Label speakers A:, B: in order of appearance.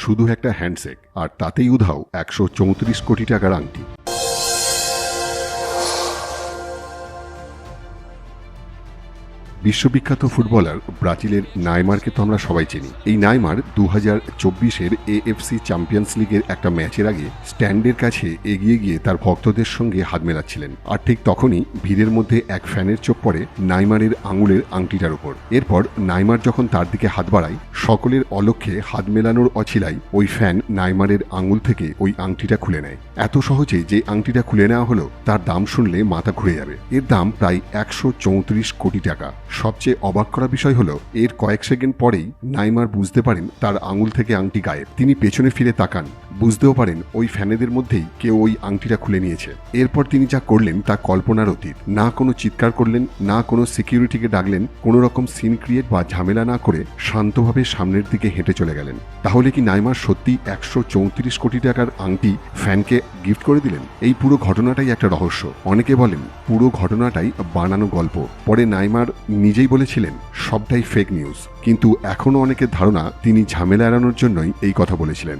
A: শুধু একটা হ্যান্ডশেক, আর তাতেই উধাও 134 কোটি টাকার আংটি। বিশ্ববিখ্যাত ফুটবলার ব্রাজিলের নাইমারকে তো আমরা সবাই চিনি। এই নাইমার 2024-এর এএফসি চ্যাম্পিয়ন্স লিগের একটা ম্যাচের আগে স্ট্যান্ডের কাছে এগিয়ে গিয়ে তার ভক্তদের সঙ্গে হাত মেলাচ্ছিলেন, আর ঠিক তখনই ভিড়ের মধ্যে এক ফ্যানের চোখ পড়ে নাইমারের আঙুলের আংটিটার উপর। এরপর নাইমার যখন তার দিকে হাত বাড়ায়, সকলের অলক্ষ্যে হাত মেলানোর অছিলায় ওই ফ্যান নাইমারের আঙুল থেকে ওই আংটিটা খুলে নেয়। এত সহজে যে আংটিটা খুলে নেওয়া হলো তার দাম শুনলে মাথা ঘুরে যাবে। এর দাম প্রায় 134 কোটি টাকা। সবচেয়ে অবাক করা বিষয় হলো, এর কয়েক সেকেন্ড পরেই নাইমার বুঝতে পারেন তার আঙুল থেকে আংটি গায়েব। তিনি পেছনে ফিরে তাকান, বুঝতেও পারেন ওই ফ্যানেদের মধ্যেই কেউ ওই আংটিটা খুলে নিয়েছে। এরপর তিনি যা করলেন তা কল্পনার অতীত। না কোনো চিৎকার করলেন, না কোনো সিকিউরিটিকে ডাকলেন, কোনো রকম সিন ক্রিয়েট বা ঝামেলা না করে শান্তভাবে সামনের দিকে হেঁটে চলে গেলেন। তাহলে কি নাইমার সত্যি 134 কোটি টাকার আংটি ফ্যানকে গিফট করে দিলেন? এই পুরো ঘটনাটাই একটা রহস্য। অনেকে বলেন পুরো ঘটনাটাই বানানো গল্প। পরে নাইমার নিজেই বলেছিলেন সবটাই ফেক নিউজ, কিন্তু এখনও অনেকের ধারণা তিনি ঝামেলা এড়ানোর জন্যই এই কথা বলেছিলেন।